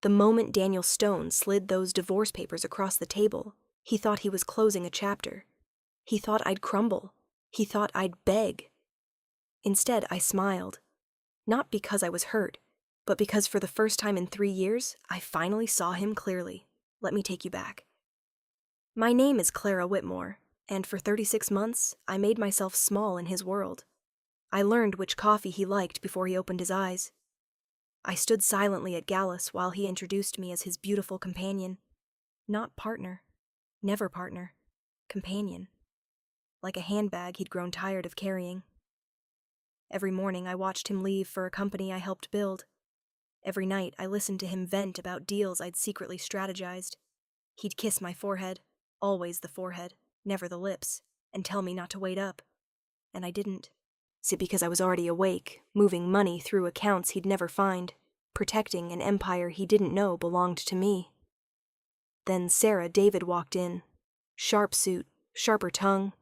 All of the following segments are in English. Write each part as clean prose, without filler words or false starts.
The moment Daniel Stone slid those divorce papers across the table, he thought he was closing a chapter. He thought I'd crumble. He thought I'd beg. Instead, I smiled. Not because I was hurt, but because for the first time in 3 years, I finally saw him clearly. Let me take you back. My name is Clara Whitmore, and for 36 months, I made myself small in his world. I learned which coffee he liked before he opened his eyes. I stood silently at Gallus while he introduced me as his beautiful companion. Not partner. Never partner. Companion. Like a handbag he'd grown tired of carrying. Every morning I watched him leave for a company I helped build. Every night I listened to him vent about deals I'd secretly strategized. He'd kiss my forehead, always the forehead, never the lips, and tell me not to wait up. And I didn't. Is it because I was already awake, moving money through accounts he'd never find, protecting an empire he didn't know belonged to me? Then Sarah David walked in. Sharp suit, sharper tongue.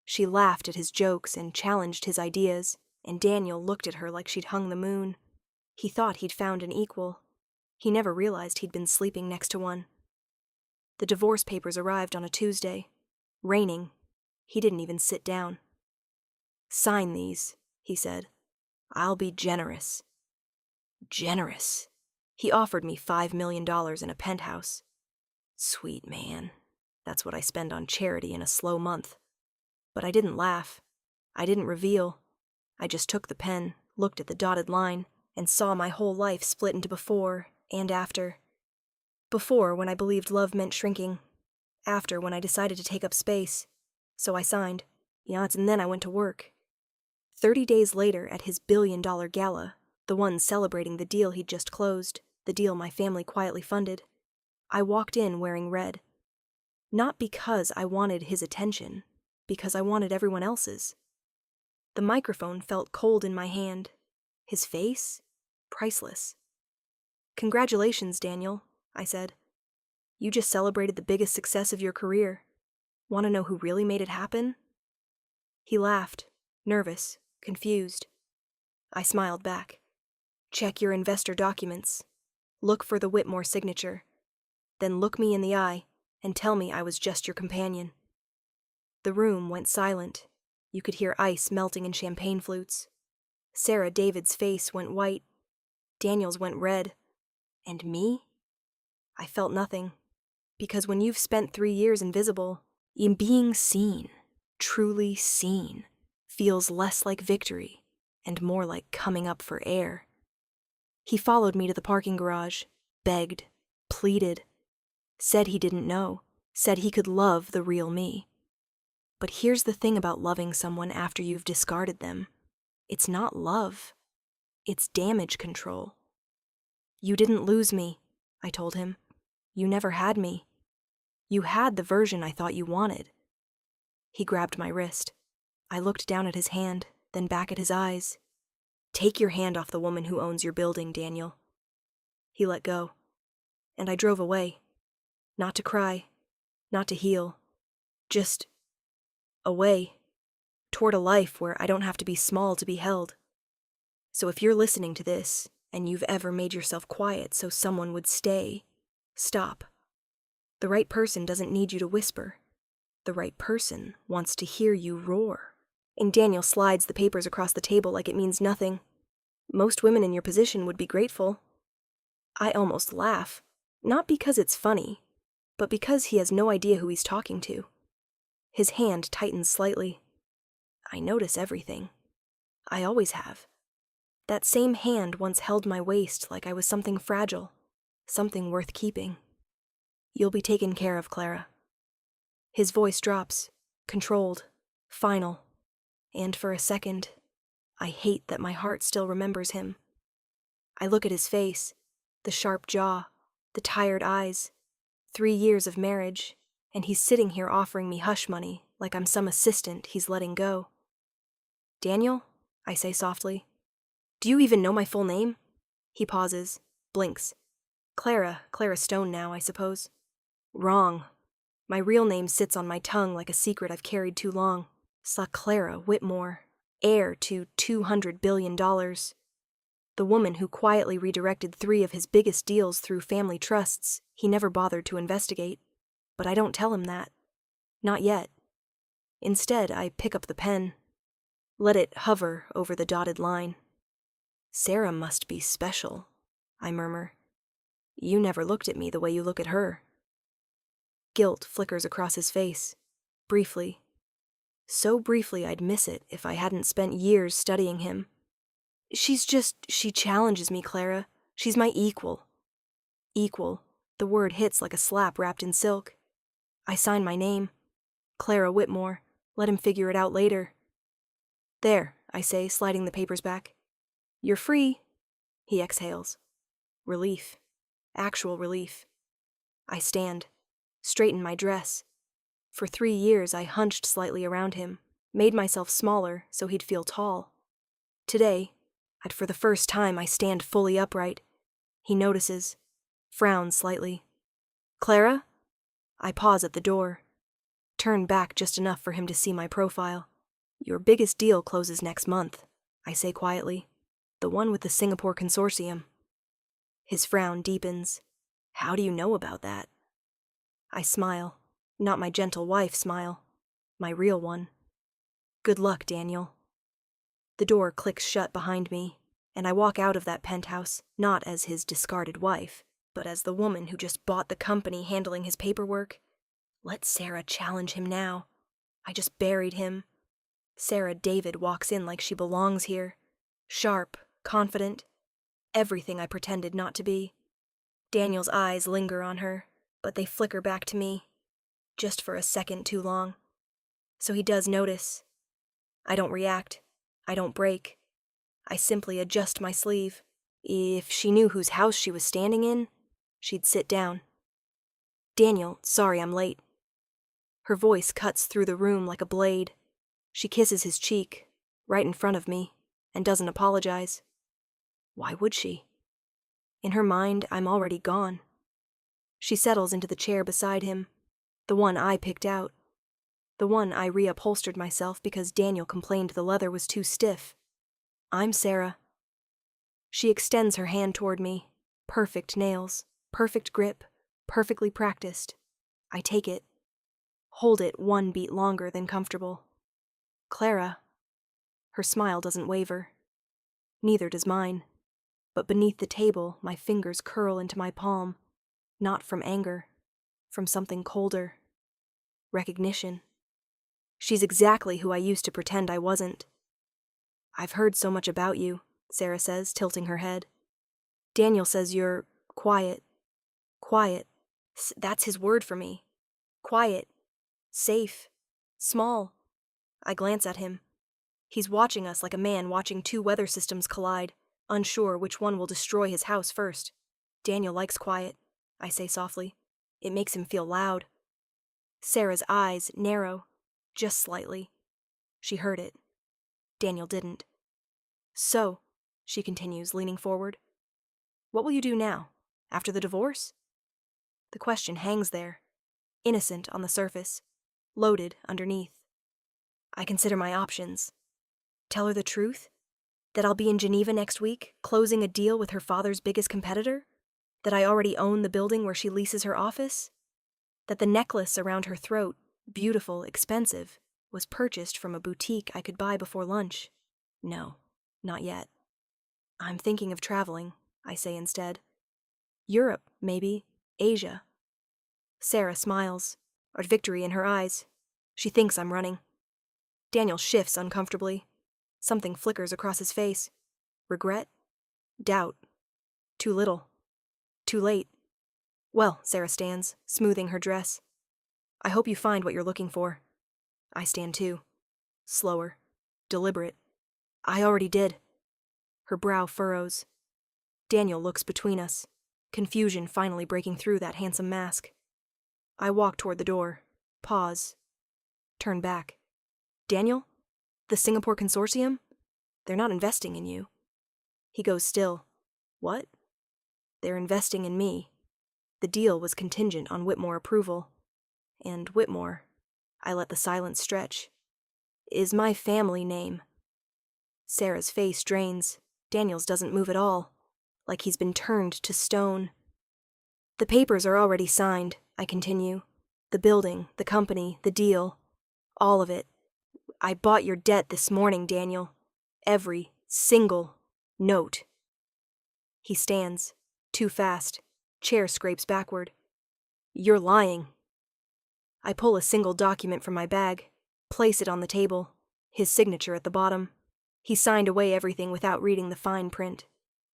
She laughed at his jokes and challenged his ideas, and Daniel looked at her like she'd hung the moon. He thought he'd found an equal. He never realized he'd been sleeping next to one. The divorce papers arrived on a Tuesday. Raining. He didn't even sit down. "Sign these," he said. "I'll be generous." Generous. He offered me $5 million in a penthouse. Sweet man. That's what I spend on charity in a slow month. But I didn't laugh. I didn't reveal. I just took the pen, looked at the dotted line, and saw my whole life split into before and after. Before, when I believed love meant shrinking. After, when I decided to take up space. So I signed. And then I went to work. 30 days later, at his billion-dollar gala, the one celebrating the deal he'd just closed, the deal my family quietly funded, I walked in wearing red. Not because I wanted his attention, because I wanted everyone else's. The microphone felt cold in my hand. His face? Priceless. "Congratulations, Daniel," I said. "You just celebrated the biggest success of your career. Want to know who really made it happen?" He laughed, nervous, confused. I smiled back. "Check your investor documents. Look for the Whitmore signature. Then look me in the eye and tell me I was just your companion." The room went silent. You could hear ice melting in champagne flutes. Sarah David's face went white. Daniel's went red. And me? I felt nothing. Because when you've spent 3 years invisible, being seen, truly seen, feels less like victory and more like coming up for air. He followed me to the parking garage, begged, pleaded, said he didn't know, said he could love the real me. But here's the thing about loving someone after you've discarded them. It's not love. It's damage control. "You didn't lose me," I told him. "You never had me. You had the version I thought you wanted." He grabbed my wrist. I looked down at his hand, then back at his eyes. "Take your hand off the woman who owns your building, Daniel." He let go. And I drove away. Not to cry. Not to heal. Just away. Toward a life where I don't have to be small to be held. So if you're listening to this, and you've ever made yourself quiet so someone would stay, stop. The right person doesn't need you to whisper. The right person wants to hear you roar. And Daniel slides the papers across the table like it means nothing. Most women in your position would be grateful. I almost laugh, not because it's funny, but because he has no idea who he's talking to. His hand tightens slightly. I notice everything. I always have. That same hand once held my waist like I was something fragile, something worth keeping. "You'll be taken care of, Clara." His voice drops, controlled, final. And for a second, I hate that my heart still remembers him. I look at his face, the sharp jaw, the tired eyes. 3 years of marriage, and he's sitting here offering me hush money like I'm some assistant he's letting go. "Daniel," I say softly. "Do you even know my full name?" He pauses, blinks. Clara Stone now, I suppose." "Wrong. My real name sits on my tongue like a secret I've carried too long. Clara Whitmore, heir to $200 billion. The woman who quietly redirected 3 of his biggest deals through family trusts he never bothered to investigate. But I don't tell him that. Not yet. Instead, I pick up the pen. Let it hover over the dotted line. "Sarah must be special," I murmur. "You never looked at me the way you look at her." Guilt flickers across his face. Briefly. So briefly I'd miss it if I hadn't spent years studying him. She challenges me, Clara. She's my equal." Equal. The word hits like a slap wrapped in silk. I sign my name. Clara Whitmore. Let him figure it out later. "There," I say, sliding the papers back. "You're free." He exhales. Relief. Actual relief. I stand. Straighten my dress. For 3 years I hunched slightly around him, made myself smaller so he'd feel tall. Today, for the first time, I stand fully upright. He notices. Frowns slightly. "Clara?" I pause at the door. Turn back just enough for him to see my profile. "Your biggest deal closes next month," I say quietly. "The one with the Singapore consortium." His frown deepens. "How do you know about that?" I smile. Not my gentle wife smile. My real one. "Good luck, Daniel." The door clicks shut behind me, and I walk out of that penthouse, not as his discarded wife, but as the woman who just bought the company handling his paperwork. Let Sarah challenge him now. I just buried him. Sarah David walks in like she belongs here. Sharp, confident. Everything I pretended not to be. Daniel's eyes linger on her, but they flicker back to me. Just for a second too long. So he does notice. I don't react. I don't break. I simply adjust my sleeve. If she knew whose house she was standing in, she'd sit down. "Daniel, sorry I'm late." Her voice cuts through the room like a blade. She kisses his cheek, right in front of me, and doesn't apologize. Why would she? In her mind, I'm already gone. She settles into the chair beside him, the one I picked out. The one I reupholstered myself because Daniel complained the leather was too stiff. "I'm Sarah." She extends her hand toward me. Perfect nails, perfect grip, perfectly practiced. I take it. Hold it 1 beat longer than comfortable. "Clara." Her smile doesn't waver. Neither does mine. But beneath the table, my fingers curl into my palm. Not from anger. From something colder. Recognition. She's exactly who I used to pretend I wasn't. "I've heard so much about you," Sarah says, tilting her head. "Daniel says you're quiet." Quiet. That's his word for me. Quiet. Safe. Small. I glance at him. He's watching us like a man watching 2 weather systems collide, unsure which one will destroy his house first. "Daniel likes quiet," I say softly. "It makes him feel loud." Sarah's eyes narrow, just slightly. She heard it. Daniel didn't. "So," she continues, leaning forward, "what will you do now? After the divorce?" The question hangs there, innocent on the surface, loaded underneath. I consider my options. Tell her the truth? That I'll be in Geneva next week, closing a deal with her father's biggest competitor? That I already own the building where she leases her office? That the necklace around her throat, beautiful, expensive, was purchased from a boutique I could buy before lunch? No, not yet. "I'm thinking of traveling," I say instead. "Europe, maybe. Asia." Sarah smiles, at victory in her eyes. She thinks I'm running. Daniel shifts uncomfortably. Something flickers across his face. Regret? Doubt. Too little. Too late. "Well," Sarah stands, smoothing her dress. "I hope you find what you're looking for." I stand too. Slower. Deliberate. "I already did." Her brow furrows. Daniel looks between us, confusion finally breaking through that handsome mask. I walk toward the door. Pause. Turn back. "Daniel? The Singapore consortium? They're not investing in you." He goes still. "What?" "They're investing in me. The deal was contingent on Whitmore approval. And Whitmore," I let the silence stretch, "is my family name." Sarah's face drains. Daniel's doesn't move at all, like he's been turned to stone. The papers are already signed, I continue. The building, the company, the deal. All of it. I bought your debt this morning, Daniel. Every single note. He stands. Too fast. Chair scrapes backward. You're lying. I pull a single document from my bag, place it on the table, his signature at the bottom. He signed away everything without reading the fine print.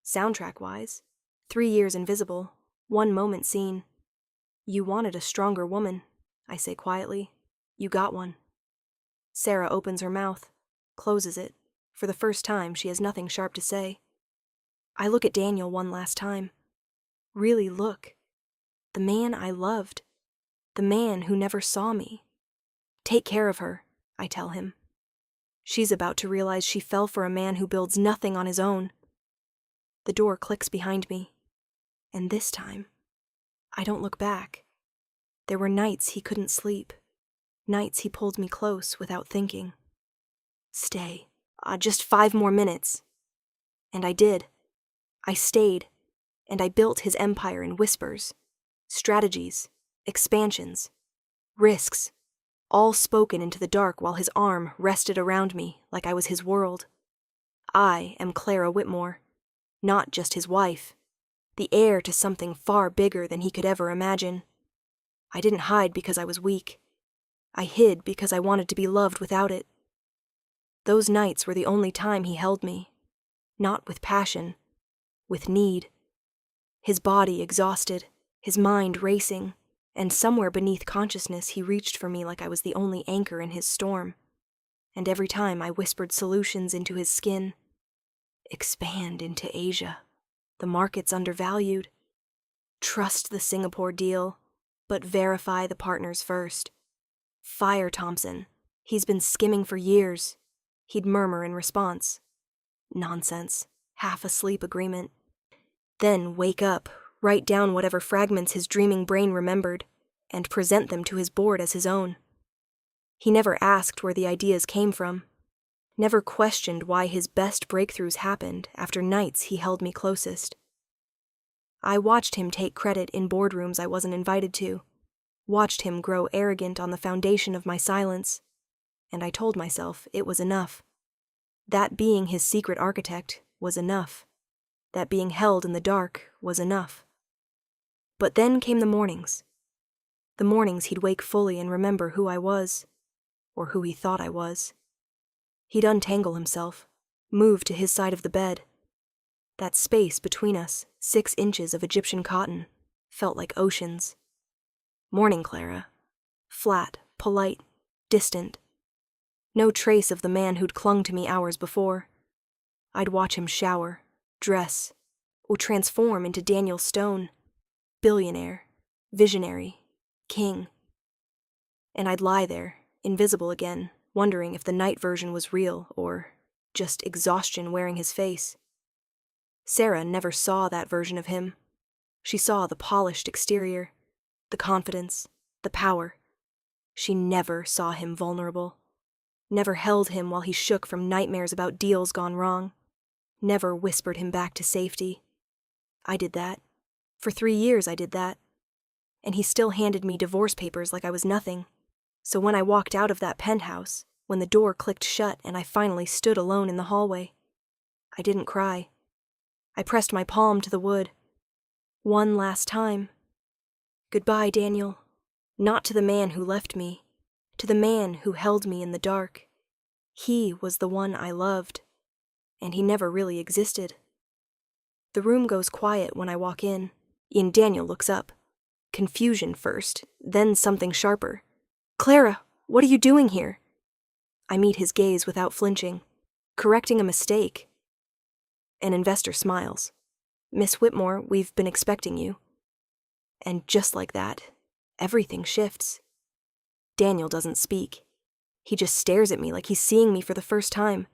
Soundtrack-wise, 3 years invisible, 1 moment seen. You wanted a stronger woman, I say quietly. You got one. Sarah opens her mouth, closes it. For the first time, she has nothing sharp to say. I look at Daniel one last time. Really look. The man I loved. The man who never saw me. Take care of her, I tell him. She's about to realize she fell for a man who builds nothing on his own. The door clicks behind me. And this time, I don't look back. There were nights he couldn't sleep. Nights he pulled me close without thinking. Stay. Just 5 more minutes. And I did. I stayed, and I built his empire in whispers. Strategies, expansions, risks, all spoken into the dark while his arm rested around me like I was his world. I am Clara Whitmore, not just his wife, the heir to something far bigger than he could ever imagine. I didn't hide because I was weak. I hid because I wanted to be loved without it. Those nights were the only time he held me, not with passion, with need. His body exhausted, his mind racing, and somewhere beneath consciousness he reached for me like I was the only anchor in his storm. And every time I whispered solutions into his skin. Expand into Asia. The market's undervalued. Trust the Singapore deal, but verify the partners first. Fire Thompson. He's been skimming for years. He'd murmur in response. Nonsense. Half-asleep agreement. Then wake up, write down whatever fragments his dreaming brain remembered, and present them to his board as his own. He never asked where the ideas came from, never questioned why his best breakthroughs happened after nights he held me closest. I watched him take credit in boardrooms I wasn't invited to, watched him grow arrogant on the foundation of my silence, and I told myself it was enough. That being his secret architect was enough. That being held in the dark was enough. But then came the mornings. The mornings he'd wake fully and remember who I was, or who he thought I was. He'd untangle himself, move to his side of the bed. That space between us, 6 inches of Egyptian cotton, felt like oceans. Morning, Clara. Flat, polite, distant. No trace of the man who'd clung to me hours before. I'd watch him shower, dress, or transform into Daniel Stone. Billionaire, visionary, king. And I'd lie there, invisible again, wondering if the night version was real or just exhaustion wearing his face. Sarah never saw that version of him. She saw the polished exterior, the confidence, the power. She never saw him vulnerable. Never held him while he shook from nightmares about deals gone wrong. Never whispered him back to safety. I did that. For 3 years I did that. And he still handed me divorce papers like I was nothing. So when I walked out of that penthouse, when the door clicked shut and I finally stood alone in the hallway, I didn't cry. I pressed my palm to the wood. One last time. Goodbye, Daniel. Not to the man who left me, to the man who held me in the dark. He was the one I loved, and he never really existed. The room goes quiet when I walk in. Daniel looks up. Confusion first, then something sharper. Clara, what are you doing here? I meet his gaze without flinching, correcting a mistake. An investor smiles. Miss Whitmore, we've been expecting you. And just like that, everything shifts. Daniel doesn't speak. He just stares at me like he's seeing me for the first time.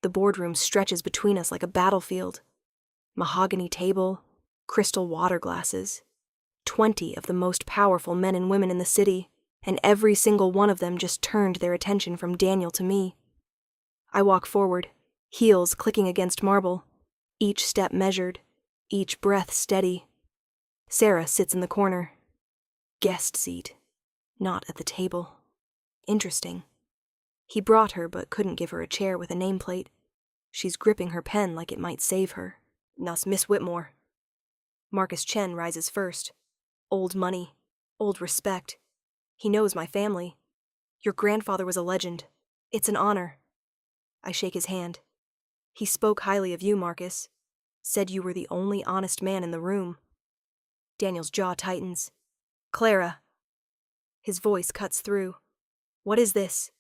The boardroom stretches between us like a battlefield. Mahogany table, crystal water glasses. 20 of the most powerful men and women in the city, and every single one of them just turned their attention from Daniel to me. I walk forward, heels clicking against marble, Each step measured, each breath steady. Sarah sits in the corner. Guest seat, not at the table. Interesting. He brought her but couldn't give her a chair with a nameplate. She's gripping her pen like it might save her. Nas Miss Whitmore. Marcus Chen rises first. Old money, old respect. He knows my family. Your grandfather was a legend. It's an honor. I shake his hand. He spoke highly of you, Marcus. Said you were the only honest man in the room. Daniel's jaw tightens. Clara. His voice cuts through. What is this?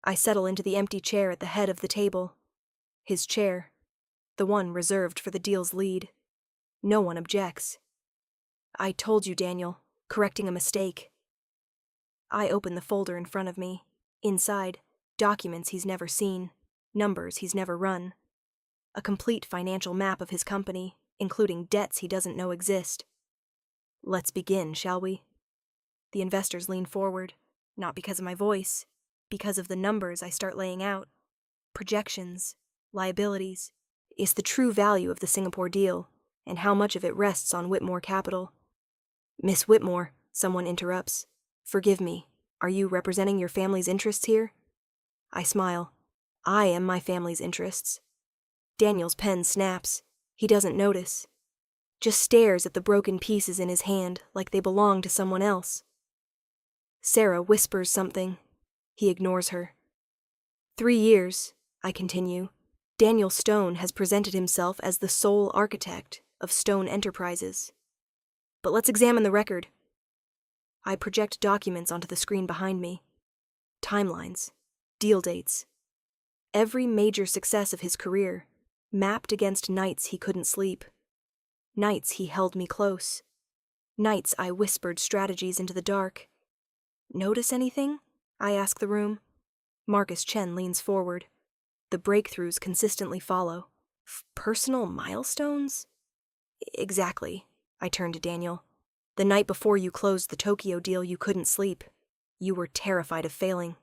I settle into the empty chair at the head of the table. His chair. The one reserved for the deal's lead. No one objects. I told you, Daniel, correcting a mistake. I open the folder in front of me. Inside, documents he's never seen, numbers he's never run. A complete financial map of his company, including debts he doesn't know exist. Let's begin, shall we? The investors lean forward, not because of my voice, because of the numbers I start laying out. Projections, liabilities. It's the true value of the Singapore deal, and how much of it rests on Whitmore Capital. Miss Whitmore, someone interrupts. Forgive me, are you representing your family's interests here? I smile. I am my family's interests. Daniel's pen snaps. He doesn't notice. Just stares at the broken pieces in his hand like they belong to someone else. Sarah whispers something. He ignores her. 3 years, I continue, Daniel Stone has presented himself as the sole architect of Stone Enterprises. But let's examine the record. I project documents onto the screen behind me. Timelines, deal dates. Every major success of his career, mapped against nights he couldn't sleep. Nights he held me close. Nights I whispered strategies into the dark. Notice anything? I ask the room. Marcus Chen leans forward. The breakthroughs consistently follow. Personal milestones? Exactly. I turn to Daniel. The night before you closed the Tokyo deal, you couldn't sleep. You were terrified of failing.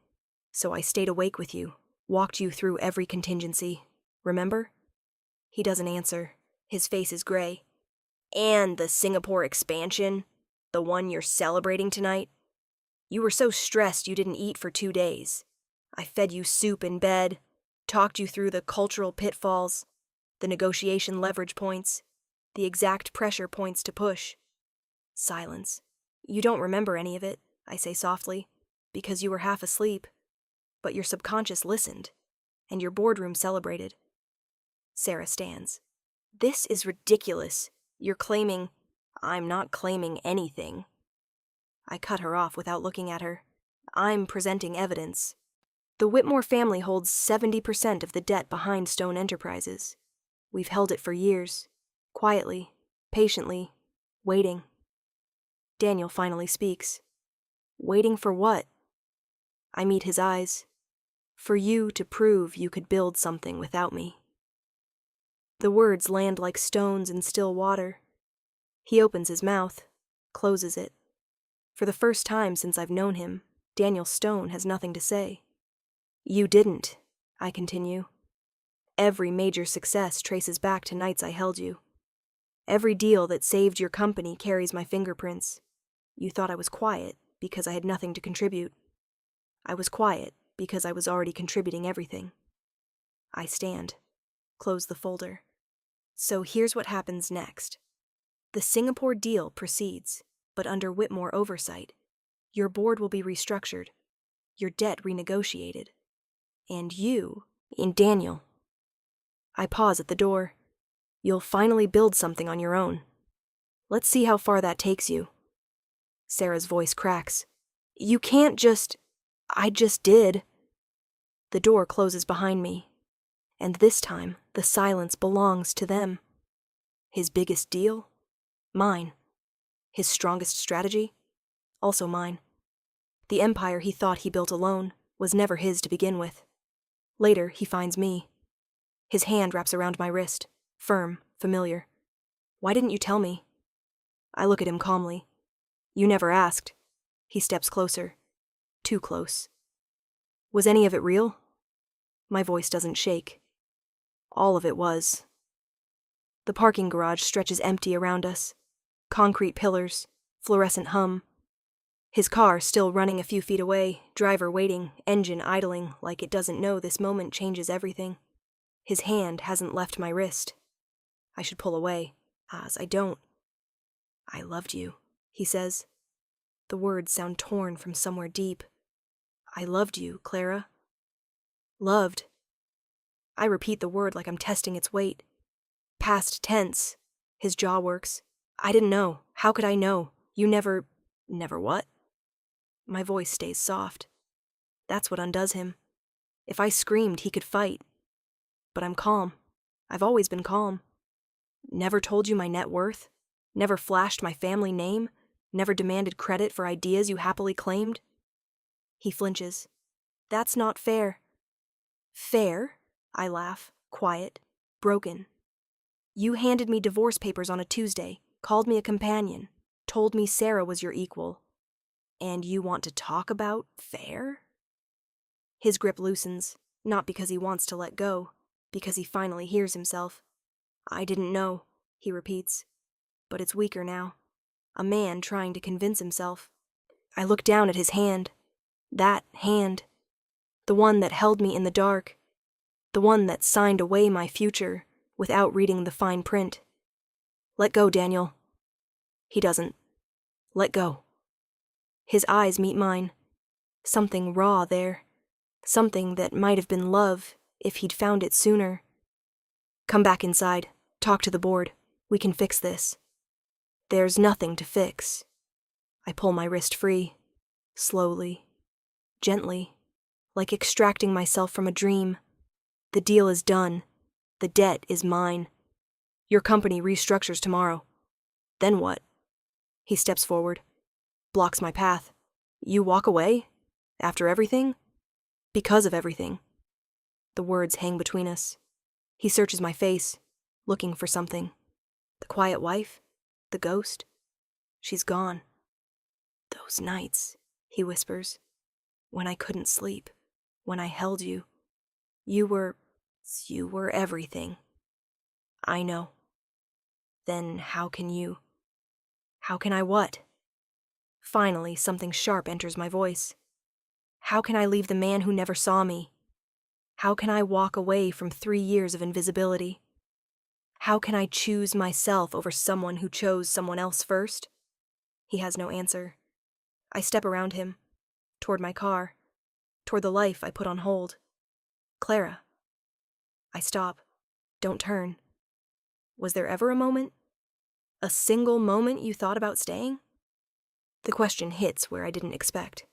So I stayed awake with you, walked you through every contingency. Remember? He doesn't answer. His face is gray. And the Singapore expansion? The one you're celebrating tonight? You were so stressed you didn't eat for 2 days. I fed you soup in bed, talked you through the cultural pitfalls, the negotiation leverage points, the exact pressure points to push. Silence. You don't remember any of it, I say softly, because you were half asleep. But your subconscious listened, and your boardroom celebrated. Sarah stands. This is ridiculous. You're claiming... I'm not claiming anything. I cut her off without looking at her. I'm presenting evidence. The Whitmore family holds 70% of the debt behind Stone Enterprises. We've held it for years. Quietly, patiently, waiting. Daniel finally speaks. Waiting for what? I meet his eyes. For you to prove you could build something without me. The words land like stones in still water. He opens his mouth, closes it. For the first time since I've known him, Daniel Stone has nothing to say. You didn't, I continue. Every major success traces back to nights I held you. Every deal that saved your company carries my fingerprints. You thought I was quiet because I had nothing to contribute. I was quiet because I was already contributing everything. I stand, close the folder. So here's what happens next. The Singapore deal proceeds, but under Whitmore oversight. Your board will be restructured, your debt renegotiated, and you, in Daniel. I pause at the door. You'll finally build something on your own. Let's see how far that takes you. Sarah's voice cracks. You can't just... I just did. The door closes behind me, and this time the silence belongs to them. His biggest deal? Mine. His strongest strategy? Also mine. The empire he thought he built alone was never his to begin with. Later, he finds me. His hand wraps around my wrist, firm, familiar. Why didn't you tell me? I look at him calmly. You never asked. He steps closer. Too close. Was any of it real? My voice doesn't shake. All of it was. The parking garage stretches empty around us. Concrete pillars, fluorescent hum. His car still running a few feet away, driver waiting, engine idling like it doesn't know this moment changes everything. His hand hasn't left my wrist. I should pull away, as I don't. I loved you, he says. The words sound torn from somewhere deep. I loved you, Clara. Loved. I repeat the word like I'm testing its weight. Past tense. His jaw works. I didn't know. How could I know? You never... Never what? My voice stays soft. That's what undoes him. If I screamed, he could fight. But I'm calm. I've always been calm. Never told you my net worth. Never flashed my family name. Never demanded credit for ideas you happily claimed. He flinches. That's not fair. Fair? I laugh, quiet, broken. You handed me divorce papers on a Tuesday, called me a companion, told me Sarah was your equal. And you want to talk about fair? His grip loosens, not because he wants to let go, because he finally hears himself. I didn't know, he repeats. But it's weaker now. A man trying to convince himself. I look down at his hand. That hand. The one that held me in the dark. The one that signed away my future without reading the fine print. Let go, Daniel. He doesn't. Let go. His eyes meet mine. Something raw there. Something that might have been love if he'd found it sooner. Come back inside. Talk to the board. We can fix this. There's nothing to fix. I pull my wrist free. Slowly. Gently. Like extracting myself from a dream. The deal is done. The debt is mine. Your company restructures tomorrow. Then what? He steps forward. Blocks my path. You walk away? After everything? Because of everything. The words hang between us. He searches my face, looking for something. The quiet wife? The ghost? She's gone. Those nights, he whispers, when I couldn't sleep, when I held you. You were everything. I know. Then how can you? How can I what? Finally, something sharp enters my voice. How can I leave the man who never saw me? How can I walk away from 3 years of invisibility? How can I choose myself over someone who chose someone else first? He has no answer. I step around him, toward my car, toward the life I put on hold. Clara. I stop. Don't turn. Was there ever a moment? A single moment you thought about staying? The question hits where I didn't expect.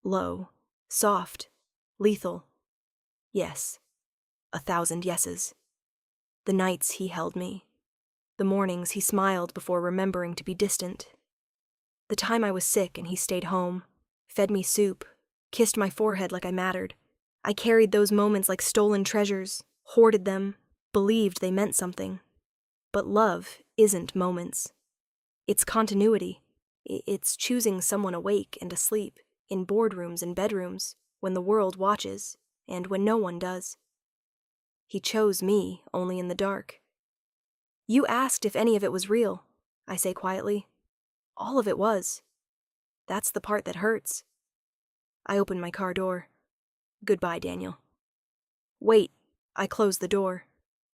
Low, soft, lethal. Yes. 1,000 yeses. The nights he held me. The mornings he smiled before remembering to be distant. The time I was sick and he stayed home, fed me soup, kissed my forehead like I mattered. I carried those moments like stolen treasures, hoarded them, believed they meant something. But love isn't moments. It's continuity. It's choosing someone awake and asleep, in boardrooms and bedrooms, when the world watches, and when no one does. He chose me only in the dark. You asked if any of it was real, I say quietly. All of it was. That's the part that hurts. I open my car door. Goodbye, Daniel. Wait. I close the door,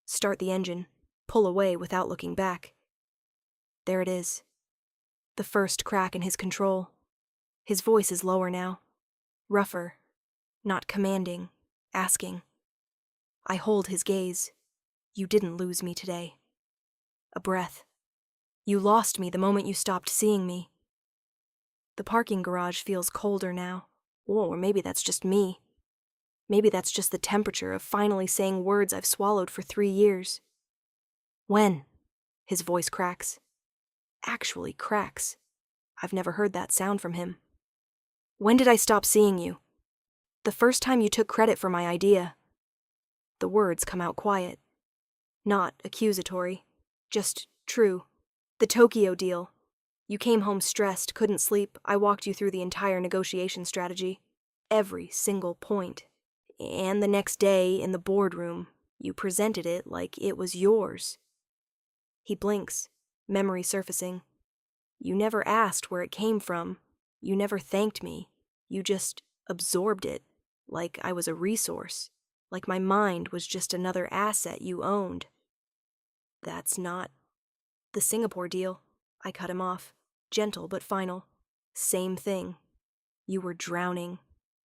start the engine, pull away without looking back. There it is. The first crack in his control. His voice is lower now. Rougher. Not commanding. Asking. I hold his gaze. You didn't lose me today. A breath. You lost me the moment you stopped seeing me. The parking garage feels colder now. Or maybe that's just me. Maybe that's just the temperature of finally saying words I've swallowed for 3 years. When? His voice cracks. Actually cracks. I've never heard that sound from him. When did I stop seeing you? The first time you took credit for my idea. The words come out quiet. Not accusatory. Just true. The Tokyo deal. You came home stressed, couldn't sleep. I walked you through the entire negotiation strategy. Every single point. And the next day, in the boardroom, you presented it like it was yours. He blinks, memory surfacing. You never asked where it came from. You never thanked me. You just absorbed it, like I was a resource, like my mind was just another asset you owned. That's not the Singapore deal. I cut him off, gentle but final. Same thing. You were drowning.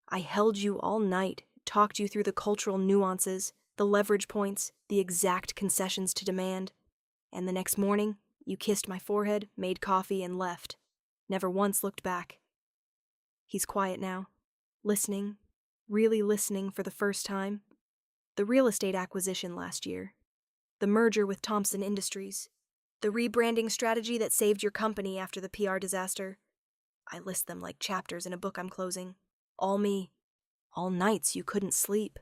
I held you all night, talked you through the cultural nuances, the leverage points, the exact concessions to demand. And the next morning, you kissed my forehead, made coffee, and left. Never once looked back. He's quiet now, listening, really listening for the first time. The real estate acquisition last year. The merger with Thompson Industries. The rebranding strategy that saved your company after the PR disaster. I list them like chapters in a book I'm closing. All me. All nights you couldn't sleep.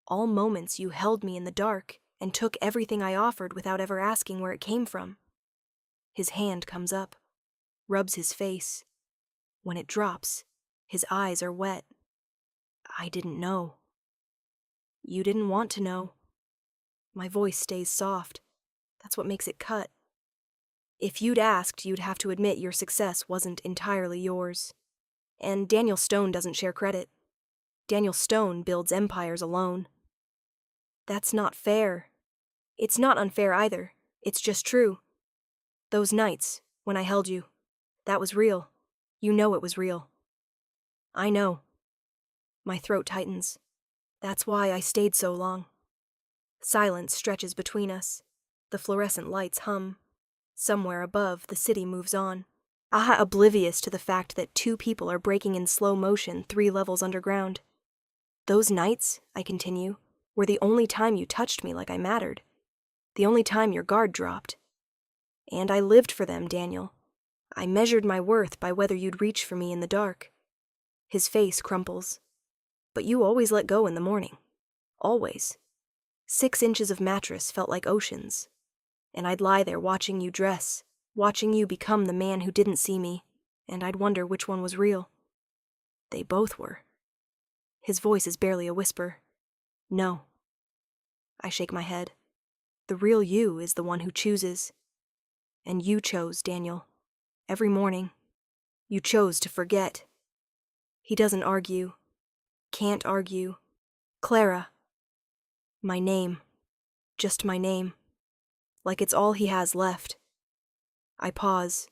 All moments you held me in the dark and took everything I offered without ever asking where it came from. His hand comes up, rubs his face. When it drops, his eyes are wet. I didn't know. You didn't want to know. My voice stays soft. That's what makes it cut. If you'd asked, you'd have to admit your success wasn't entirely yours. And Daniel Stone doesn't share credit. Daniel Stone builds empires alone. That's not fair. It's not unfair either. It's just true. Those nights, when I held you, that was real. You know it was real. I know. My throat tightens. That's why I stayed so long. Silence stretches between us. The fluorescent lights hum. Somewhere above, the city moves on. Oblivious to the fact that two people are breaking in slow motion 3 levels underground. Those nights, I continue, were the only time you touched me like I mattered. The only time your guard dropped. And I lived for them, Daniel. I measured my worth by whether you'd reach for me in the dark. His face crumples. But you always let go in the morning. Always. 6 inches of mattress felt like oceans. And I'd lie there watching you dress, watching you become the man who didn't see me, and I'd wonder which one was real. They both were. His voice is barely a whisper. No. I shake my head. The real you is the one who chooses. And you chose, Daniel. Every morning. You chose to forget. He doesn't argue. Can't argue. Clara. My name. Just my name. Like it's all he has left. I pause.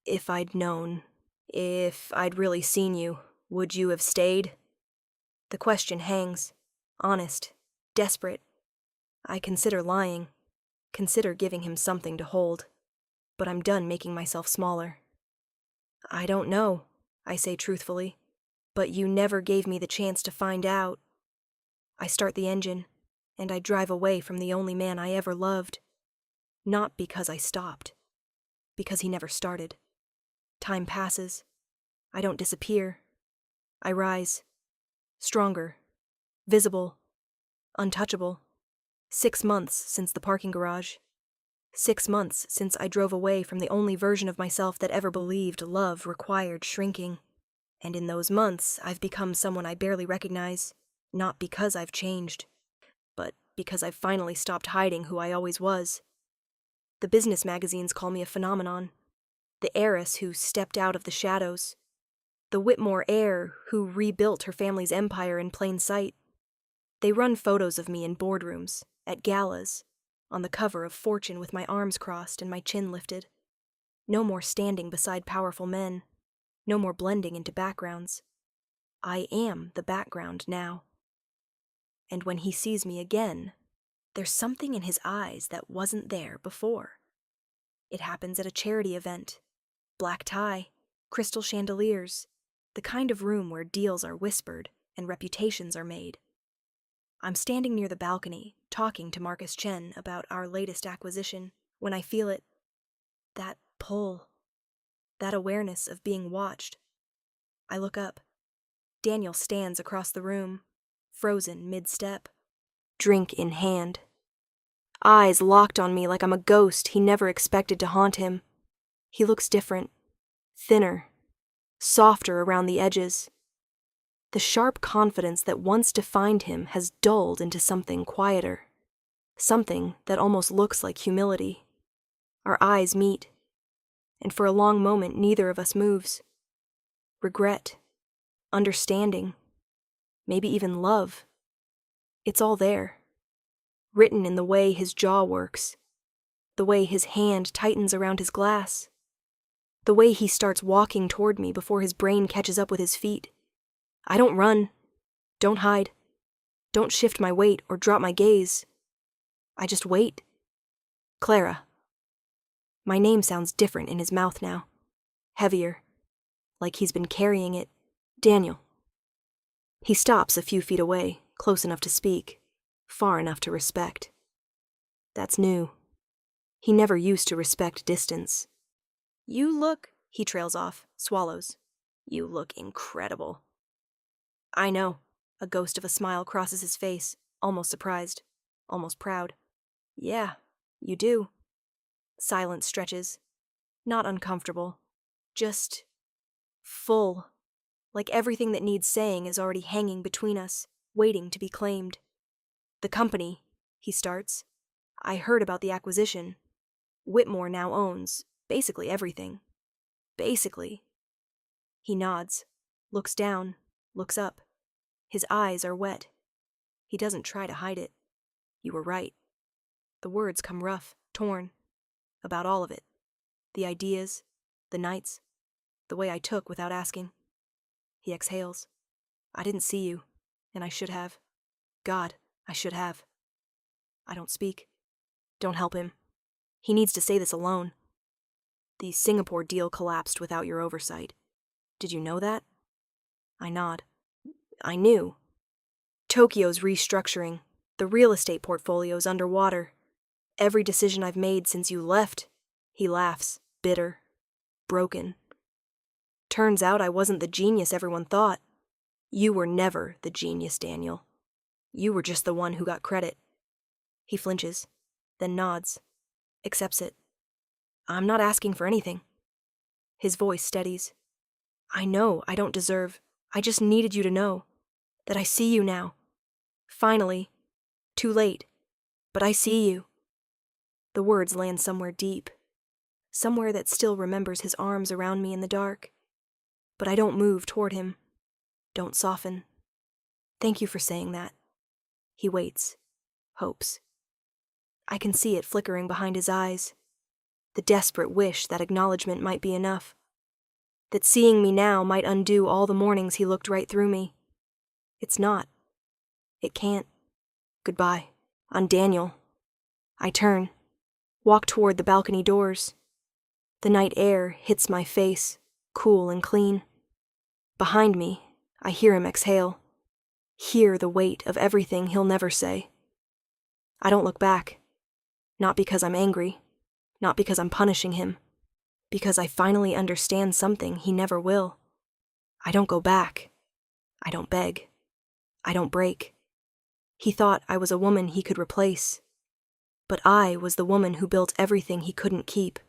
If I'd known, if I'd really seen you, would you have stayed? The question hangs. Honest. Desperate. I consider lying. Consider giving him something to hold. But I'm done making myself smaller. I don't know, I say truthfully. But you never gave me the chance to find out. I start the engine, and I drive away from the only man I ever loved. Not because I stopped. Because he never started. Time passes. I don't disappear. I rise. Stronger. Visible. Untouchable. 6 months since the parking garage. 6 months since I drove away from the only version of myself that ever believed love required shrinking. And in those months, I've become someone I barely recognize, not because I've changed, but because I've finally stopped hiding who I always was. The business magazines call me a phenomenon. The heiress who stepped out of the shadows. The Whitmore heir who rebuilt her family's empire in plain sight. They run photos of me in boardrooms, at galas, on the cover of Fortune with my arms crossed and my chin lifted. No more standing beside powerful men. No more blending into backgrounds. I am the background now. And when he sees me again, there's something in his eyes that wasn't there before. It happens at a charity event. Black tie, crystal chandeliers, the kind of room where deals are whispered and reputations are made. I'm standing near the balcony, talking to Marcus Chen about our latest acquisition, when I feel it. That pull. That awareness of being watched. I look up. Daniel stands across the room, frozen mid-step, drink in hand. Eyes locked on me like I'm a ghost he never expected to haunt him. He looks different, thinner, softer around the edges. The sharp confidence that once defined him has dulled into something quieter, something that almost looks like humility. Our eyes meet, and for a long moment neither of us moves. Regret, understanding, maybe even love. It's all there, written in the way his jaw works, the way his hand tightens around his glass, the way he starts walking toward me before his brain catches up with his feet. I don't run, don't hide, don't shift my weight or drop my gaze. I just wait. Clara. My name sounds different in his mouth now, heavier, like he's been carrying it. Daniel. He stops a few feet away, close enough to speak, far enough to respect. That's new. He never used to respect distance. You look, he trails off, swallows. You look incredible. I know. A ghost of a smile crosses his face, almost surprised, almost proud. Yeah, you do. Silence stretches. Not uncomfortable. Just full. Like everything that needs saying is already hanging between us, waiting to be claimed. The company, he starts. I heard about the acquisition. Whitmore now owns basically everything. Basically. He nods, looks down, looks up. His eyes are wet. He doesn't try to hide it. You were right. The words come rough, torn. About all of it. The ideas, the nights, the way I took without asking. He exhales. I didn't see you, and I should have. God, I should have. I don't speak. Don't help him. He needs to say this alone. The Singapore deal collapsed without your oversight. Did you know that? I nod. I knew. Tokyo's restructuring. The real estate portfolio's underwater. Every decision I've made since you left. He laughs, bitter, broken. Turns out I wasn't the genius everyone thought. You were never the genius, Daniel. You were just the one who got credit. He flinches, then nods, accepts it. I'm not asking for anything. His voice steadies. I know I don't deserve. I just needed you to know that I see you now. Finally. Too late. But I see you. The words land somewhere deep. Somewhere that still remembers his arms around me in the dark. But I don't move toward him. Don't soften. Thank you for saying that. He waits. Hopes. I can see it flickering behind his eyes. The desperate wish that acknowledgement might be enough. That seeing me now might undo all the mornings he looked right through me. It's not. It can't. Goodbye. On Daniel. I turn. Walk toward the balcony doors. The night air hits my face, cool and clean. Behind me, I hear him exhale. Hear the weight of everything he'll never say. I don't look back. Not because I'm angry. Not because I'm punishing him. Because I finally understand something he never will. I don't go back. I don't beg. I don't break. He thought I was a woman he could replace. But I was the woman who built everything he couldn't keep.